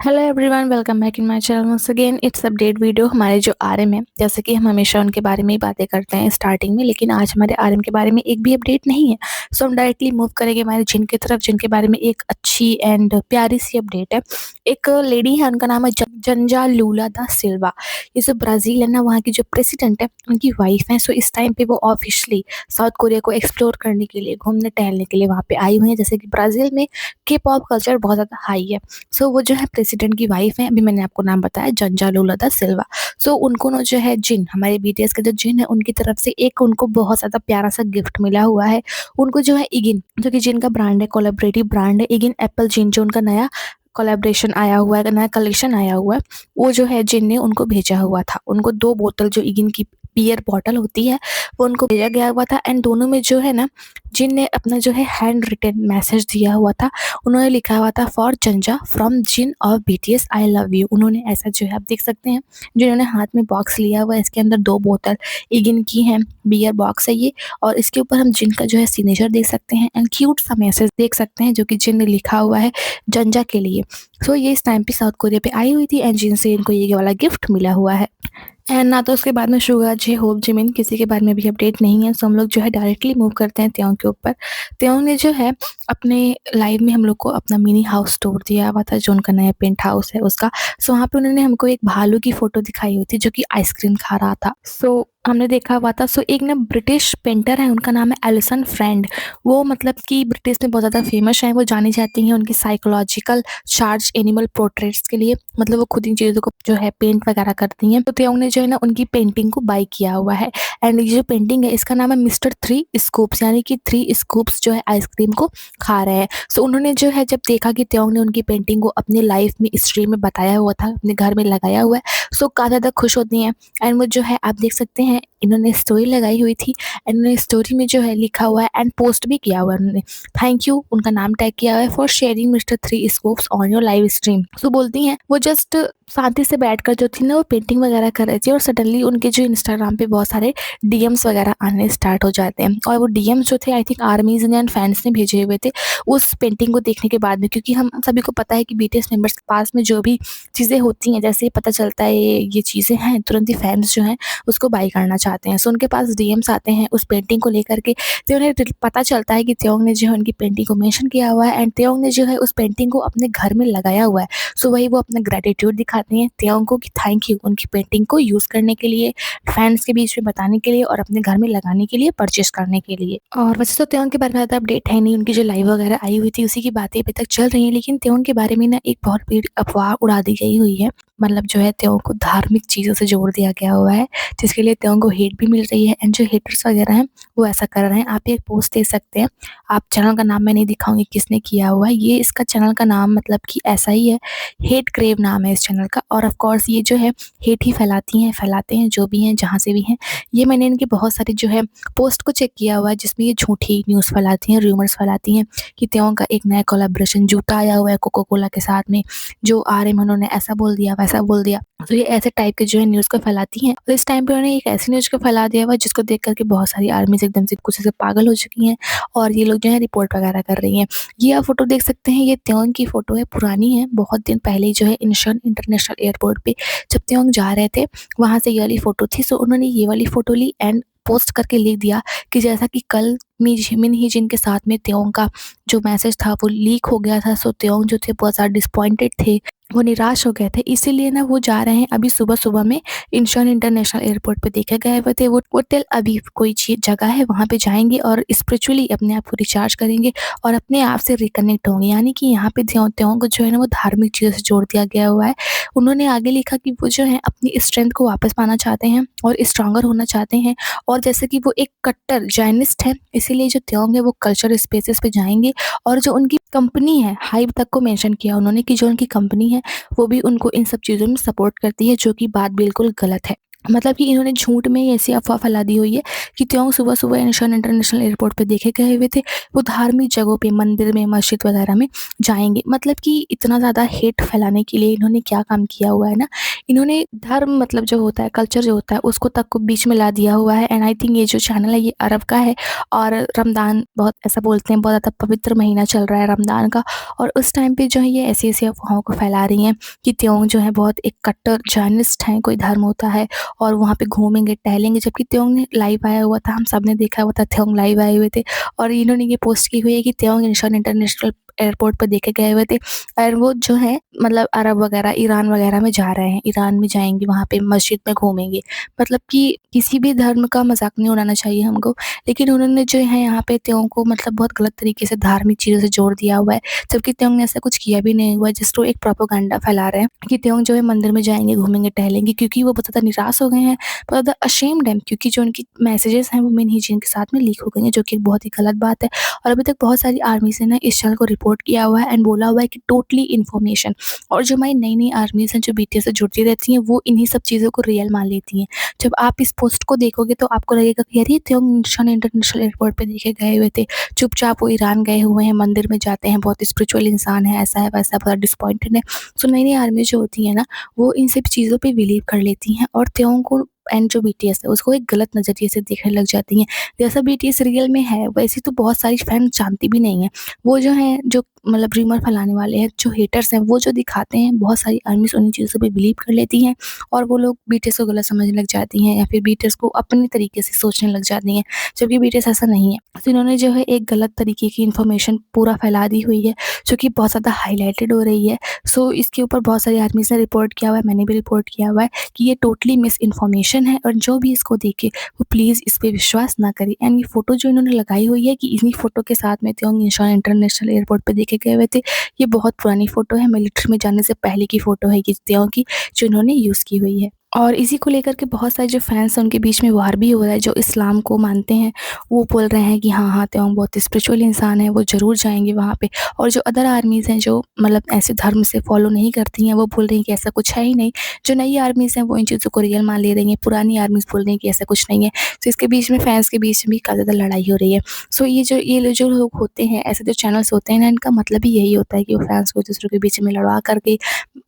Hello everyone, welcome back in my channel once again. It's update video. हमारे जो RM है, जैसे कि हम हमेशा उनके बारे में ही बातें करते हैं स्टार्टिंग में, लेकिन आज हमारे आरएम के बारे में एक भी अपडेट नहीं है। सो हम डायरेक्टली मूव करेंगे हमारे जिन की तरफ, जिनके बारे में एक अच्छी एंड प्यारी सी अपडेट है। एक लेडी है, उनका नाम है जंजा लूला दा सिल्वा। ये जो ब्राज़ील है ना, वहाँ की जो प्रेसिडेंट है उनकी वाइफ है। सो इस टाइम पे वो ऑफिशियली साउथ कोरिया को एक्सप्लोर करने के लिए, घूमने टहलने के लिए वहाँ पे आई हुई है। जैसे कि ब्राज़ील में के पॉप कल्चर बहुत ज़्यादा हाई है। सो वो जो है प्रेसिडेंट की वाइफ है, अभी मैंने आपको नाम बताया जंजा लूला दा सिल्वा। सो उनको ना जो है जिन, हमारे बीटीएस के जो जिन है, उनकी तरफ से एक उनको बहुत ज़्यादा प्यारा सा गिफ्ट मिला हुआ है। उनको जो है इगिन, जो कि जिन का ब्रांड है, कोलैबोरेटिव ब्रांड है इगिन एप्पल जिन, जो उनका नया कोलैबोरेशन आया हुआ है, नया कलेक्शन आया हुआ है, वो जो है जिन ने उनको भेजा हुआ था। उनको 2 बोतल जो इगिन की बियर बॉटल होती है, वो उनको भेजा गया हुआ था। एंड दोनों में जो है ना, जिन ने अपना जो है हैंड रिटन मैसेज दिया हुआ था। उन्होंने लिखा हुआ था फॉर जंजा from Jin of BTS I love you. उन्होंने ऐसा जो है आप देख सकते हैं, जिन्होंने हाथ में बॉक्स लिया हुआ है, इसके अंदर 2 बोतल इगिन की हैं, बियर बॉक्स है ये। और इसके ऊपर हम जिन का जो है सिग्नेचर देख सकते हैं एंड क्यूट सा मैसेज देख सकते हैं, जो कि जिन ने लिखा हुआ है जंजा के लिए। सो ये इस टाइम पे साउथ कोरिया पे आई हुई थी एंड जिन से इनको ये वाला गिफ्ट मिला हुआ है। एंड ना तो उसके बाद में शुगा जे होप जिमिन, किसी के बारे में भी अपडेट नहीं है। सो हम लोग जो है डायरेक्टली मूव करते हैं त्यों के ऊपर। त्यों ने जो है अपने लाइव में हम लोग को अपना मिनी हाउस टूर दिया हुआ था, जो उनका नया पेंट हाउस है उसका। सो वहाँ पे उन्होंने हमको एक भालू की फोटो दिखाई हुई थी, जो कि आइसक्रीम खा रहा था। सो हमने देखा हुआ था। सो एक ना ब्रिटिश पेंटर है, उनका नाम है एलिसन फ्रेंड। वो मतलब कि ब्रिटिश में बहुत ज़्यादा फेमस है। वो जानी जाती हैं उनकी साइकोलॉजिकल चार्ज एनिमल पोर्ट्रेट्स के लिए। मतलब वो खुद इन चीज़ों को जो है पेंट वगैरह करती हैं। तो त्यों ने जो है ना उनकी पेंटिंग को बाय किया हुआ है। एंड ये जो पेंटिंग है, इसका नाम है मिस्टर 3 स्कूप्स, यानी कि 3 स्कूप्स जो है आइसक्रीम को खा रहे हैं। सो उन्होंने जो है जब देखा कि त्यों ने उनकी पेंटिंग को अपने लाइफ में स्ट्रीम में बताया हुआ था, अपने घर में लगाया हुआ है, सो काफ़ी ज़्यादा खुश होती हैं। एंड वो जो है आप देख सकते हैं, इन्होंने स्टोरी लगाई हुई थी एंड उन्होंने स्टोरी में जो है लिखा हुआ है एंड पोस्ट भी किया हुआ है उन्होंने, थैंक यू, उनका नाम टैग किया हुआ है, for sharing mister 3 scoops on your live stream. So बोलती हैं वो जस्ट शांति से बैठकर जो थी ना, वो पेंटिंग वगैरह कर रही थी और सडनली उनके जो इंस्टाग्राम पे बहुत सारे डीएम्स वगैरह आने स्टार्ट हो जाते हैं। और वो डीएम्स जो थे, आई थिंक आर्मीज एंड फैंस ने भेजे हुए थे उस पेंटिंग को देखने के बाद में, क्योंकि हम सभी को पता है कि बीटीएस मेंबर्स के पास में जो भी चीज़ें होती हैं, जैसे ही पता चलता है ये चीज़ें हैं, तुरंत ही फैंस जो हैं उसको बाई करना चाहते हैं। सो उनके पास डीएम्स आते हैं उस पेंटिंग को लेकर के। तो उन्हें पता चलता है कि त्यों ने जो है उनकी पेंटिंग को मेंशन किया हुआ है एंड त्यों ने जो है उस पेंटिंग को अपने घर में लगाया हुआ है। सो वही वो अपना ग्रेटिट्यूड दिखाती हैं त्यों को कि थैंक यू, उनकी पेंटिंग को यूज़ करने के लिए, फैंस के बीच में बताने के लिए और अपने घर में लगाने के लिए, परचेस करने के लिए। और वैसे तो त्यों के बारे में ज़्यादा अपडेट है नहीं, उनकी जो लाइव वगैरह आई हुई थी उसी की बातें अभी तक चल रही हैं। लेकिन त्यों के बारे में ना एक बहुत बड़ी अफवाह उड़ा दी गई हुई है। मतलब जो है त्यों को धार्मिक चीज़ों से जोड़ दिया गया हुआ है, जिसके लिए त्यों को हेट भी मिल रही है। एंड जो हेटर्स वगैरह हैं वो ऐसा कर रहे हैं। आप एक पोस्ट देख सकते हैं, आप चैनल का नाम मैं नहीं दिखाऊंगी किसने किया हुआ है, ये इसका चैनल का नाम मतलब कि ऐसा ही है, हेट क्रेव नाम है इस चैनल का। और ऑफ कोर्स ये जो है हेट ही फैलाती हैं, फैलाते हैं, जो भी हैं जहाँ से भी हैं। ये मैंने इनकी बहुत सारी जो है पोस्ट को चेक किया हुआ है, जिसमें ये झूठी न्यूज़ फैलाती हैं, रूमर्स फैलाती हैं कि त्यों का एक नया कोलैबोरेशन जूता आया हुआ है कोको कोला के साथ में, जो आरएम उन्होंने ऐसा बोल दिया वैसा बोल दिया। तो ये ऐसे टाइप के जो है न्यूज़ को फैलाती हैं। और इस टाइम पे उन्होंने एक ऐसी न्यूज़ को फैला दिया हुआ है, जिसको देख करके बहुत सारी आर्मीज एकदम से गुस्से से पागल हो चुकी हैं और ये लोग जो है रिपोर्ट वगैरह कर रही हैं। ये आप फोटो देख सकते हैं, ये त्यों की फोटो है, पुरानी है, बहुत दिन पहले जो है इंशन इंटरनेशनल एयरपोर्ट पे जब त्यों जा रहे थे, वहाँ से ये वाली फोटो थी। सो उन्होंने ये वाली फोटो ली एंड पोस्ट करके लिख दिया कि जैसा कि कल मिन ही जिन के साथ में त्यों का जो मैसेज था वो लीक हो गया था। सो त्यों जो थे बहुत ज़्यादा डिसपॉइंटेड थे, वो निराश हो गए थे, इसीलिए ना वो जा रहे हैं अभी सुबह-सुबह में इंचॉन इंटरनेशनल एयरपोर्ट पे देखे गए हुए थे। वो टेल अवीव कोई जगह है, वहाँ पे जाएँगे और स्पिरिचुअली अपने आप को रिचार्ज करेंगे और अपने आप से रिकनेक्ट होंगे। यानी कि यहाँ पे त्यों को जो है ना वो धार्मिक चीज़ों से जोड़ दिया गया हुआ है। उन्होंने आगे लिखा कि वो जो है अपनी स्ट्रेंथ को वापस पाना चाहते हैं और स्ट्रॉन्गर होना चाहते हैं। और जैसे कि वो एक कट्टर जैनिस्ट है, इसीलिए जो त्यों है वो कल्चर स्पेसेस पे जाएँगे। और जो उनकी कंपनी है, हाइव तक को मेंशन किया उन्होंने कि जो उनकी कंपनी है वो भी उनको इन सब चीज़ों में सपोर्ट करती है, जो कि बात बिल्कुल गलत है। मतलब कि इन्होंने झूठ में ही ऐसी अफ़वाह फैला दी हुई है कि त्यों सुबह-सुबह इंशान इंटरनेशनल एयरपोर्ट पे देखे गए हुए थे। वो धार्मिक जगहों पे, मंदिर में, मस्जिद वगैरह में जाएँगे। मतलब कि इतना ज़्यादा हेट फैलाने के लिए इन्होंने क्या काम किया हुआ है ना, इन्होंने धर्म मतलब जो होता है, कल्चर जो होता है, उसको तक को बीच में ला दिया हुआ है। एंड आई थिंक ये जो चैनल है, ये अरब का है और रमज़ान बहुत ऐसा बोलते हैं, बहुत ज़्यादा पवित्र महीना चल रहा है रमज़ान का, और उस टाइम पे जो है ये ऐसी-ऐसी अफ़वाहों को फैला रही हैं कि त्यों जो है बहुत एक कट्टर जॉर्नलिस्ट हैं, कोई धर्म होता है और वहाँ पे घूमेंगे, टहलेंगे, जबकि त्योंग ने लाइव आया हुआ था, हम सबने देखा हुआ था, त्योंग लाइव आए हुए थे और इन्होंने ये पोस्ट की हुई है कि त्योंग इंशान इंटरनेशनल एयरपोर्ट पे देखे गए हुए थे और वो जो है मतलब अरब वगैरह, ईरान वगैरह में जा रहे हैं, ईरान में जाएँगे, वहाँ पे मस्जिद में घूमेंगे। मतलब कि किसी भी धर्म का मज़ाक नहीं उड़ाना चाहिए हमको, लेकिन उन्होंने जो है यहाँ पे त्यों को मतलब बहुत गलत तरीके से धार्मिक चीज़ों से जोड़ दिया हुआ है, जबकि त्यों ने ऐसा कुछ किया भी नहीं हुआ है, जस्ट वो एक प्रोपेगेंडा फैला रहे हैं कि त्यों जो है मंदिर में जाएँगे, घूमेंगे, टहलेंगे, क्योंकि वो बहुत ज़्यादा निराश हो गए हैं, बहुत ज़्यादा अशेम्ड हैं, क्योंकि जो उनकी मैसेजेस हैं वो मिन हिजिन के साथ में लीक हो गई हैं, जो कि एक बहुत ही गलत बात है। और अभी तक बहुत सारी आर्मीज़ ने ना इस चैनल को रिपोर्ट किया हुआ है एंड बोला हुआ है कि टोटली इन्फॉर्मेशन, और जो हमारी नई-नई आर्मीज़ हैं जो बीटीएस से जुड़ती रहती हैं, वो इन्हीं सब चीज़ों को रियल मान लेती हैं। जब आप इस पोस्ट को देखोगे तो आपको लगेगा कि अरे! त्यों इंशान इंटरनेशनल एयरपोर्ट पे देखे गए हुए थे, चुपचाप वो ईरान गए हुए हैं, मंदिर में जाते हैं, बहुत स्पिरिचुअल इंसान है, ऐसा है, वैसा है, बहुत डिसअपॉइंटेड है। सो नई-नई आर्मी जो होती है ना, वो इन सब चीज़ों पे बिलीव कर लेती हैं और त्यों को एंड जो बीटीएस है उसको एक गलत नज़रिए से देखने लग जाती हैं। जैसा बीटीएस रियल में है वैसे तो बहुत सारी फैन जानती भी नहीं हैं। वो जो हैं जो मतलब रूमर फैलाने वाले हैं, जो हेटर्स हैं, वो जो दिखाते हैं, बहुत सारी आर्मीज़ उन्हीं चीज़ों पे बिलीव कर लेती हैं और वो लोग बीटीएस को गलत समझने लग जाती हैं या फिर बीटीएस को अपने तरीके से सोचने लग जाती हैं, जबकि बीटीएस ऐसा नहीं है। तो इन्होंने जो है एक गलत तरीके की इन्फॉर्मेशन पूरा फैला दी हुई है, जो कि बहुत ज़्यादा हाइलाइटेड हो रही है। सो इसके ऊपर बहुत सारी आर्मीज़ ने रिपोर्ट किया हुआ है, मैंने भी रिपोर्ट किया हुआ है कि ये टोटली मिस इन्फॉर्मेशन है और जो भी इसको देखे वो प्लीज़ इस पे विश्वास ना करें। एंड ये फ़ोटो जो इन्होंने लगाई हुई है कि इन्हीं फ़ोटो के साथ में त्यों इंशान इंटरनेशनल एयरपोर्ट पे देखे गए हुए थे, ये बहुत पुरानी फ़ोटो है, मिलिट्री में जाने से पहले की फ़ोटो है ये त्यों की, जो इन्होंने यूज़ की हुई है। और इसी को लेकर के बहुत सारे जो फैन्स हैं उनके बीच में वार भी हो रहा है, जो इस्लाम को मानते हैं वो बोल रहे हैं कि हाँ, हाँ, त्यों बहुत स्पिरिचुअल इंसान है, वो ज़रूर जाएँगे वहाँ पे। और जो अदर आर्मीज़ हैं जो मतलब ऐसे धर्म से फॉलो नहीं करती हैं, वो बोल रही हैं कि ऐसा कुछ है ही नहीं। जो नई आर्मीज़ हैं वो इन चीज़ों को रियल मान ले रही हैं, पुरानी आर्मीज़ बोल रही हैं कि ऐसा कुछ नहीं है। तो इसके बीच में फैन्स के बीच में भी काफ़ी ज़्यादा लड़ाई हो रही है। सो ये जो लोग होते हैं, ऐसे जो चैनल्स होते हैं ना, इनका मतलब ही यही होता है कि वो फैन्स को एक-दूसरे के बीच में लड़वा करके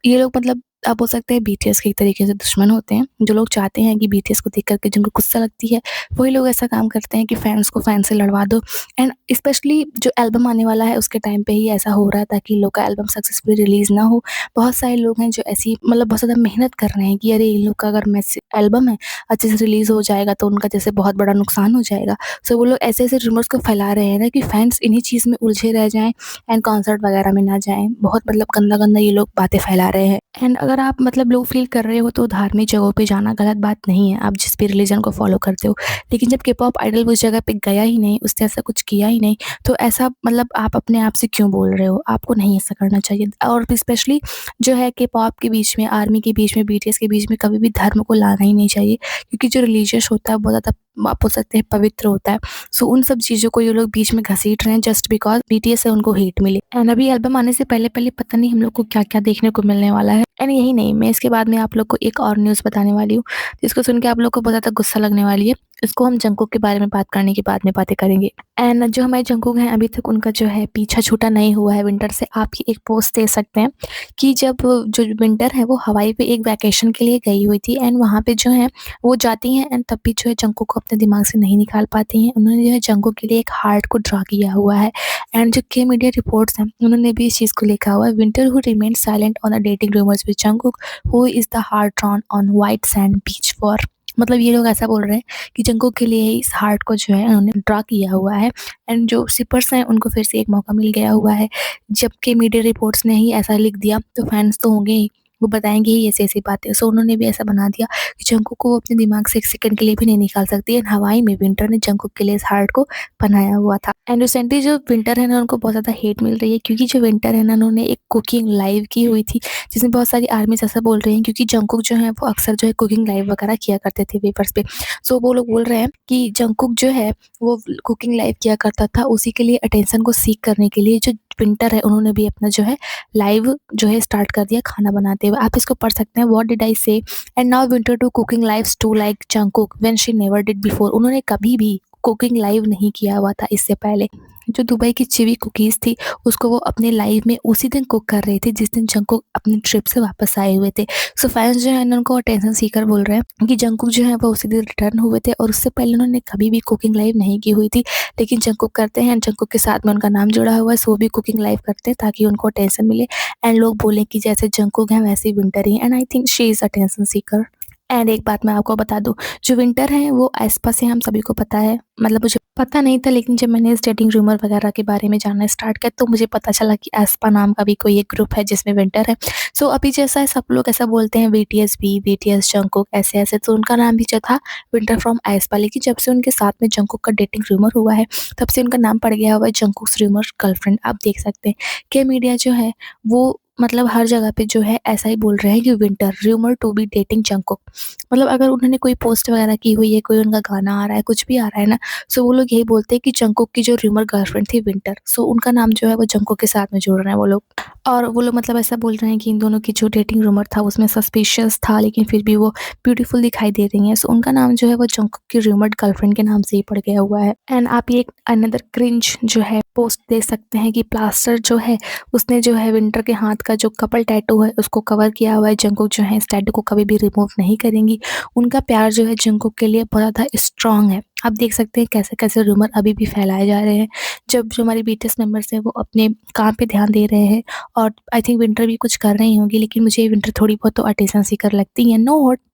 ये लोग मतलब आप बोल सकते हैं बीटीएस के एक तरीके से दुश्मन होते हैं। जो लोग चाहते हैं कि बीटीएस को देख कर के जिनको गुस्सा लगती है, वही लोग ऐसा काम करते हैं कि फैन्स को फैन से लड़वा दो। एंड स्पेशली जो एल्बम आने वाला है उसके टाइम पे ही ऐसा हो रहा है ताकि इन लोग का एल्बम सक्सेसफुली रिलीज़ ना हो। बहुत सारे लोग हैं जो ऐसी मतलब बहुत ज़्यादा मेहनत कर रहे हैं कि अरे इन लोग का अगर एल्बम है अच्छे से रिलीज़ हो जाएगा तो उनका जैसे बहुत बड़ा नुकसान हो जाएगा। सो वो लोग ऐसे-ऐसे रूमर्स को फैला रहे हैं ना कि फैन्स इन्हीं चीज़ में उलझे रह जाएँ एंड कॉन्सर्ट वगैरह में ना जाएँ। बहुत मतलब गंदा-गंदा ये लोग बातें फैला रहे हैं। एंड अगर आप मतलब लो फ़ील कर रहे हो तो धार्मिक जगहों पे जाना गलत बात नहीं है, आप जिस भी रिलीजन को फ़ॉलो करते हो। लेकिन जब के-पॉप आइडल उस जगह पे गया ही नहीं, उसने ऐसा कुछ किया ही नहीं, तो ऐसा मतलब आप अपने आप से क्यों बोल रहे हो? आपको नहीं ऐसा करना चाहिए। और स्पेशली जो है के-पॉप के बीच में, आर्मी के बीच में, बीटीएस के बीच में कभी भी धर्म को लाना ही नहीं चाहिए, क्योंकि जो रिलीजियस होता है बहुत ज़्यादा आप बोल सकते हैं पवित्र होता है। सो उन सब चीज़ों को ये लोग बीच में घसीट रहे हैं जस्ट बिकॉज़ बीटीएस से उनको हेट मिले। एंड अभी एल्बम आने से पहले-पहले पता नहीं हम लोग को क्या-क्या देखने को मिलने वाला है। एंड यही नहीं, मैं इसके बाद में आप लोग को एक और न्यूज़ बताने वाली हूँ, जिसको सुन के आप लोग को बहुत ज़्यादा गुस्सा लगने वाली है। इसको हम जंगकुक के बारे में बात करने के बाद में बातें करेंगे। एंड जो हमारे जंगकुक हैं अभी तक उनका जो है पीछा छूटा नहीं हुआ है विंटर से। आप ये एक पोस्ट देख सकते हैं कि जब जो विंटर है वो हवाई पे एक वैकेशन के लिए गई हुई थी एंड वहाँ पे जो है वो जाती हैं एंड तब भी जो है जंगकुक को अपने दिमाग से नहीं निकाल पाती हैं। उन्होंने जो है जंगकुक के लिए एक हार्ट को ड्रा किया हुआ है एंड जो के मीडिया रिपोर्ट्स हैं उन्होंने भी इस चीज़ को लिखा हुआ है, winter who remained silent on the dating rumours with Jungkook who is the heart drawn on white sand beach for. मतलब ये लोग ऐसा बोल रहे हैं कि जंगकुक के लिए इस हार्ट को जो है उन्होंने ड्रा किया हुआ है एंड जो शिपर्स हैं उनको फिर से एक मौका मिल गया हुआ है। जबकि मीडिया रिपोर्ट्स ने ही ऐसा लिख दिया तो फैन्स तो होंगे ही, वो बताएँगे ही ऐसी-ऐसी बातें। सो उन्होंने भी ऐसा बना दिया कि जंगकुक को वो अपने दिमाग से 1 सेकंड के लिए भी नहीं निकाल सकती एंड हवाई में विंटर ने जंगकुक के लिए इस हार्ट को बनाया हुआ था। एंड रिसेंटली जो विंटर है ना उनको बहुत ज़्यादा हेट मिल रही है, क्योंकि जो विंटर है ना उन्होंने एक कुकिंग लाइव की हुई थी, जिसमें बहुत सारी आर्मीज़ ऐसा बोल रही हैं क्योंकि जंगकुक जो है वो अक्सर जो है कुकिंग लाइव वगैरह किया करते थे वेपर्स पे। सो वो लोग बोल रहे हैं कि जंगकुक जो है वो कुकिंग लाइव किया करता था, उसी के लिए अटेंशन को सीक करने के लिए जो विंटर है उन्होंने भी अपना जो है लाइव जो है स्टार्ट कर दिया खाना बनाते हुए। आप इसको पढ़ सकते हैं, what did I say and now Winter to cooking lives to like Jungkook when she never did before. उन्होंने कभी भी कुकिंग लाइव नहीं किया हुआ था इससे पहले। जो दुबई की चिवी कुकीज़ थी उसको वो अपने लाइव में उसी दिन कुक कर रहे थे जिस दिन जंगकुक अपनी ट्रिप से वापस आए हुए थे। सो फैंस जो है ना उनको अटेंशन सीकर बोल रहे हैं कि जंगकुक जो है वो उसी दिन रिटर्न हुए थे और उससे पहले उन्होंने कभी भी कुकिंग लाइव नहीं की हुई थी। लेकिन जंगकुक करते हैं, जंगकुक के साथ में उनका नाम जुड़ा हुआ है, सो वो भी कुकिंग लाइव करते हैं ताकि उनको अटेंशन मिले एंड लोग बोलें कि जैसे जंगकुक हैं वैसे ही विंटर ही है। And I think she is attention seeker. And एक बात मैं आपको बता दूँ, जो विंटर है वो एस्पा से हम सभी को पता है, मतलब मुझे पता नहीं था लेकिन जब मैंने इस डेटिंग रूमर वगैरह के बारे में जानना स्टार्ट किया तो मुझे पता चला कि एस्पा नाम का भी कोई एक ग्रुप है जिसमें विंटर है। सो अभी जैसा है सब लोग ऐसा बोलते हैं बीटीएस भी, बीटीएस जंगकुक ऐसे-ऐसे, तो उनका नाम भी जो था विंटर फ्रॉम एस्पा। लेकिन जब से उनके साथ में जंगकुक का डेटिंग रूमर हुआ है तब से उनका नाम पड़ गया हुआ है जंगकुक्स रूमर गर्लफ्रेंड। आप देख सकते हैं कि मीडिया जो है वो मतलब हर जगह पे जो है ऐसा ही बोल रहे हैं कि Winter rumour to be dating Jungkook. मतलब अगर उन्होंने कोई पोस्ट वगैरह की हुई है, कोई उनका गाना आ रहा है, कुछ भी आ रहा है ना, सो वो लोग यही बोलते हैं कि जंगकुक की जो रूमर गर्लफ्रेंड थी विंटर, सो उनका नाम जो है वो जंगकुक के साथ में जोड़ रहे हैं वो लोग। और वो लोग मतलब ऐसा बोल रहे हैं कि इन दोनों की जो डेटिंग रूमर था उसमें सस्पिशियस था लेकिन फिर भी वो ब्यूटीफुल दिखाई दे रही हैं। सो उनका नाम जो है वो जंगकुक की रूमर्ड गर्लफ्रेंड के नाम से ही पड़ गया हुआ है। एंड आप ये एक अनदर क्रिंज जो है पोस्ट देख सकते हैं कि प्लास्टर जो है उसने जो है विंटर के हाथ का जो कपल टैटू है उसको कवर किया हुआ है। जंगकुक जो है इस टैटू को कभी भी रिमूव नहीं करेंगी। उनका प्यार जो है जंगकुक के लिए बहुत ज़्यादा स्ट्रॉन्ग है। आप देख सकते हैं कैसे-कैसे रूमर अभी भी फैलाए जा रहे हैं। जब जो हमारे बीटीएस मेंबर्स हैं वो अपने काम पे ध्यान दे रहे हैं और आई थिंक विंटर भी कुछ कर रही होंगी, लेकिन मुझे विंटर थोड़ी बहुत तो अटेंशन सीकर लगती है।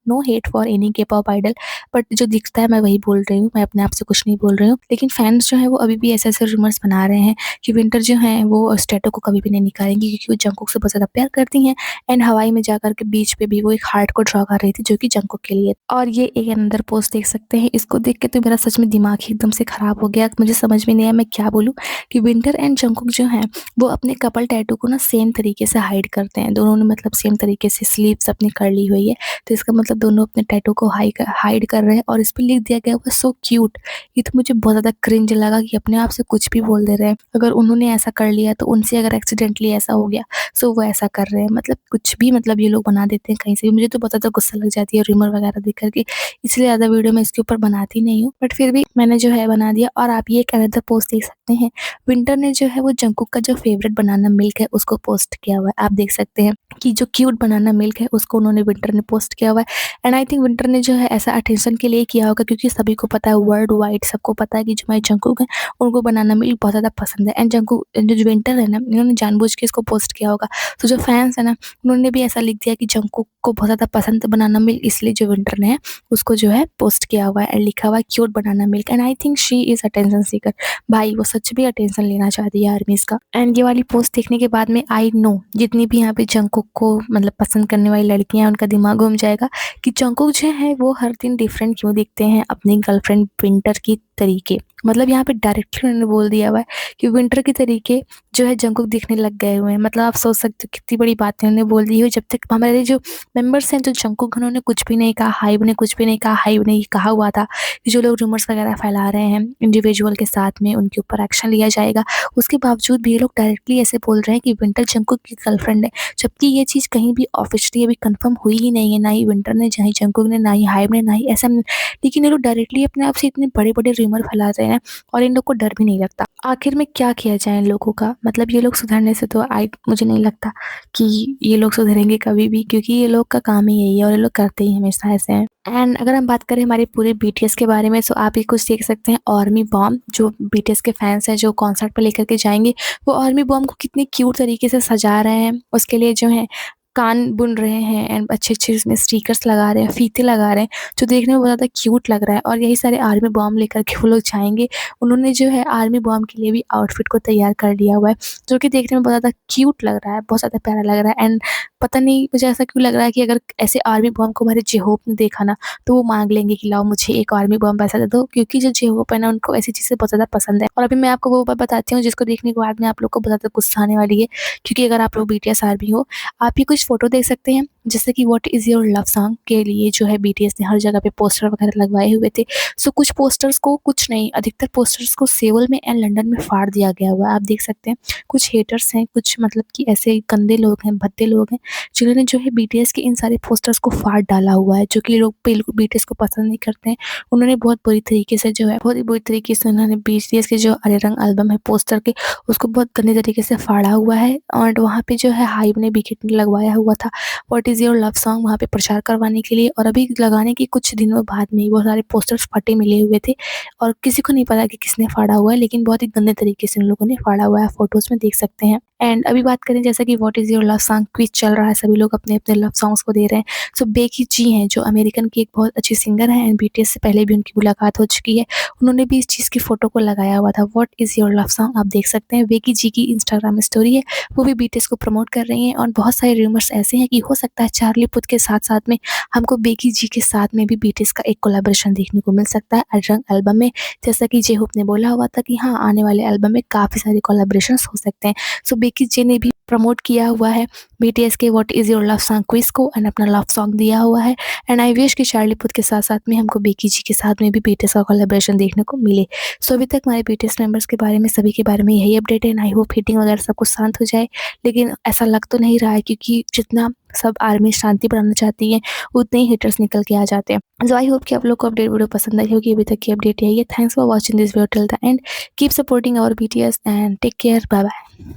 No hate for any K-pop idol, but जो दिखता है मैं वही बोल रही हूँ, मैं अपने आप से कुछ नहीं बोल रही हूँ। लेकिन फैन्स जो हैं वो अभी भी ऐसे-ऐसे रूमर्स बना रहे हैं कि विंटर जो हैं वो उस टैटू को कभी भी नहीं निकालेंगी क्योंकि वो जंगकुक से बहुत ज़्यादा प्यार करती हैं। एंड हवाई में जाकर के बीच पे भी वो एक हार्ट को ड्रॉ कर रही थी जो कि जंगकुक के लिए। और ये एक अनदर पोस्ट देख सकते हैं, इसको देख के तो मेरा सच में दिमाग ही एकदम से खराब हो गया। मुझे समझ में नहीं आया मैं क्या बोलूँ कि विंटर एंड जंगकुक जो हैं वो अपने कपल टैटू को ना सेम तरीके से हाइड करते हैं। दोनों ने मतलब सेम तरीके से स्लीव्स अपनी कर ली हुई है, तो इसका मतलब दोनों अपने टैटू को हाइड कर रहे हैं और इस पे लिख दिया गया हुआ सो क्यूट। ये तो मुझे बहुत ज़्यादा क्रिंज लगा कि अपने आप से कुछ भी बोल दे रहे हैं। अगर उन्होंने ऐसा कर लिया तो उनसे अगर एक्सीडेंटली ऐसा हो गया सो वो ऐसा कर रहे हैं। मतलब कुछ भी मतलब ये लोग बना देते हैं कहीं से भी। मुझे तो बहुत ज़्यादा गुस्सा लग जाती है रूमर वगैरह देख कर के, इसलिए ज़्यादा वीडियो मैं इसके ऊपर बनाती नहीं हूँ। बट फिर भी मैंने जो है बना दिया। और आप ये एक अनदर पोस्ट देख सकते हैं, विंटर ने जो है वो जंगकुक का जो फेवरेट बनाना मिल्क है उसको पोस्ट किया हुआ है। आप देख सकते हैं कि जो क्यूट बनाना मिल्क है उसको उन्होंने विंटर ने पोस्ट किया हुआ है। एंड आई थिंक विंटर ने जो है ऐसा अटेंशन के लिए किया होगा क्योंकि सभी को पता है, वर्ल्ड वाइड सबको पता है कि जो हमारे जंगकुक है उनको बनाना मिल्क बहुत ज़्यादा पसंद है। एंड जंगकुक जो विंटर है ना, इन्होंने जानबूझ के इसको पोस्ट किया होगा। तो जो फैंस है ना उन्होंने भी ऐसा लिख दिया कि जंगकुक को बहुत ज़्यादा पसंद है बनाना मिल्क, इसलिए जो विंटर ने है उसको जो है पोस्ट किया हुआ है एंड लिखा हुआ है cute banana milk. And I think she is attention seeker. भाई वो सच में अटेंशन लेना चाहती है आर्मीज़ का। एंड ये वाली पोस्ट देखने के बाद में आई नो जितनी भी यहाँ पे जंगकुक को मतलब पसंद करने वाली लड़कियाँ हैं उनका दिमाग घूम जाएगा कि जंगकुक जो है वो हर दिन डिफरेंट क्यों दिखते हैं अपनी गर्लफ्रेंड विंटर की तरीके। मतलब यहाँ पे डायरेक्टली उन्होंने बोल दिया हुआ है कि विंटर के तरीके जो है जंगकुक दिखने लग गए हुए हैं। मतलब आप सोच सकते हो कितनी बड़ी बातें उन्होंने बोल दी हुई। जब तक हमारे जो मेंबर्स हैं जो जंगकुक, उन्होंने कुछ भी नहीं कहा, हाइब ने कुछ भी नहीं कहा। हाइब ने ये कहा हुआ था कि जो लोग रूमर्स वगैरह फैला रहे हैं इंडिविजुअल के साथ में उनके ऊपर एक्शन लिया जाएगा। उसके बावजूद भी ये लोग डायरेक्टली ऐसे बोल रहे हैं कि विंटर जंगकुक की गर्लफ्रेंड है, जबकि ये चीज़ कहीं भी ऑफिशियली अभी कंफर्म हुई ही नहीं है। ना ही विंटर ने, ना ही जंगकुक ने, ना ही हाइब ने, ना ही SM ने। लेकिन ये लोग डायरेक्टली अपने आप से इतने बड़े-बड़े रूमर फैला रहे हैं और इन लोग को डर भी नहीं लगता। आखिर में क्या किया जाए इन लोगों का? मतलब ये लोग सुधरने से तो मुझे नहीं लगता कि ये लोग सुधरेंगे कभी भी, क्योंकि ये लोग का काम ही यही है और ये लोग करते ही हमेशा ऐसे हैं। एंड अगर हम बात करें हमारे पूरे बीटीएस के बारे में, तो आप ये कुछ देख सकते हैं आर्मी बॉम्ब, जो बीटीएस के फैंस हैं जो कॉन्सर्ट पे लेकर के जाएँगे, वो आर्मी बॉम्ब को कितनी क्यूट तरीके से सजा रहे हैं। उसके लिए जो है कान बुन रहे हैं एंड अच्छे-अच्छे उसमें स्टिकर्स लगा रहे हैं, फीते लगा रहे हैं, जो देखने में बहुत ज़्यादा क्यूट लग रहा है। और यही सारे आर्मी बॉम्ब लेकर के वो लोग जाएँगे। उन्होंने जो है आर्मी बॉम्ब के लिए भी आउटफिट को तैयार कर लिया हुआ है, जो कि देखने में बहुत ज़्यादा क्यूट लग रहा है, बहुत ज़्यादा प्यारा लग रहा है। एंड पता नहीं मुझे ऐसा क्यों लग रहा है कि अगर ऐसे आर्मी बॉम्ब को हमारे जे-होप ने देखा ना, तो वो माँग लेंगे कि लाओ मुझे एक आर्मी बॉम्ब ऐसा दे दो, क्योंकि जो जे-होप है ना उनको ऐसी चीज़ें बहुत ज़्यादा पसंद है। और अभी मैं आपको वो बात बताती हूँ जिसको देखने के बाद में आप लोग को बहुत ज़्यादा गुस्सा आने वाली है, क्योंकि अगर आप लोग बीटीएस आर्मी हो, आप ये कुछ फ़ोटो देख सकते हैं। जैसे कि what is your love song के लिए जो है बीटीएस ने हर जगह पे पोस्टर वगैरह लगवाए हुए थे। सो कुछ पोस्टर्स को, कुछ नहीं, अधिकतर पोस्टर्स को सेउल में एंड लंदन में फाड़ दिया गया हुआ है। आप देख सकते हैं कुछ हेटर्स हैं, कुछ मतलब कि ऐसे गंदे लोग हैं, भद्दे लोग हैं, जिन्होंने जो है बीटीएस के इन सारे पोस्टर्स को फाड़ डाला हुआ है, जो कि लोग बिल्कुल बीटीएस को पसंद नहीं करते हैं। उन्होंने बहुत बुरी तरीके से जो है, बहुत ही बुरी तरीके से उन्होंने बीटीएस के जो हरे रंग एल्बम है पोस्टर के, उसको बहुत गंदे तरीके से फाड़ा हुआ है। और वहाँ पे जो है हाइब ने विकेट लगवाया हुआ था what is your love song वहाँ पे प्रचार करवाने के लिए, और अभी लगाने के कुछ दिनों बाद में ही वो सारे पोस्टर्स फटे मिले हुए थे और किसी को नहीं पता कि किसने फाड़ा हुआ है, लेकिन बहुत ही गंदे तरीके से उन लोगों ने फाड़ा हुआ है, फोटोज़ में देख सकते हैं। एंड अभी बात करें जैसा कि what is your love song quiz चल रहा है, सभी लोग अपने-अपने लव सॉन्ग्स को दे रहे हैं। सो बेकी जी हैं जो अमेरिकन की एक बहुत अच्छी सिंगर है एंड बीटीएस से पहले भी उनकी मुलाकात हो चुकी है। उन्होंने भी इस चीज़ की फ़ोटो को लगाया हुआ था what is your love song, आप देख सकते हैं। बेकी जी की इंस्टाग्राम स्टोरी है, वो भी बीटीएस को प्रमोट कर रही हैं और बहुत सारे रूमर्स ऐसे हैं कि हो सकता है चार्ली पुथ के साथ-साथ में हमको बेकी जी के साथ में भी बीटीएस का एक कोलैबोरेशन देखने को मिल सकता है रंग एल्बम में। जैसा कि जे होप ने बोला हुआ था कि हाँ, आने वाले एल्बम में काफ़ी सारे कोलैबोरेशंस हो सकते हैं। सो बेकी जी ने भी प्रमोट किया हुआ है बीटीएस के what is your love song quiz को एंड अपना लव सॉन्ग दिया हुआ है। एंड आई विश कि चार्ली पुथ के साथ-साथ में हमको बेकी जी के साथ में भी बीटीएस का कोलैबोरेशन देखने को मिले। सो अभी तक हमारे बीटीएस मेंबर्स के बारे में, सभी के बारे में यही अपडेट है एंड आई होप हिटिंग वगैरह सब कुछ शांत हो जाए। लेकिन ऐसा लग तो नहीं रहा है, क्योंकि जितना सब आर्मी शांति बनाना चाहती है, उतने ही हिटर्स निकल के आ जाते हैं। सो आई होप कि आप लोग को अपडेट वीडियो पसंद आई होगी। अभी तक की अपडेट यही है। Thanks for watching this video till the end. Keep supporting our BTS and take care. Bye bye.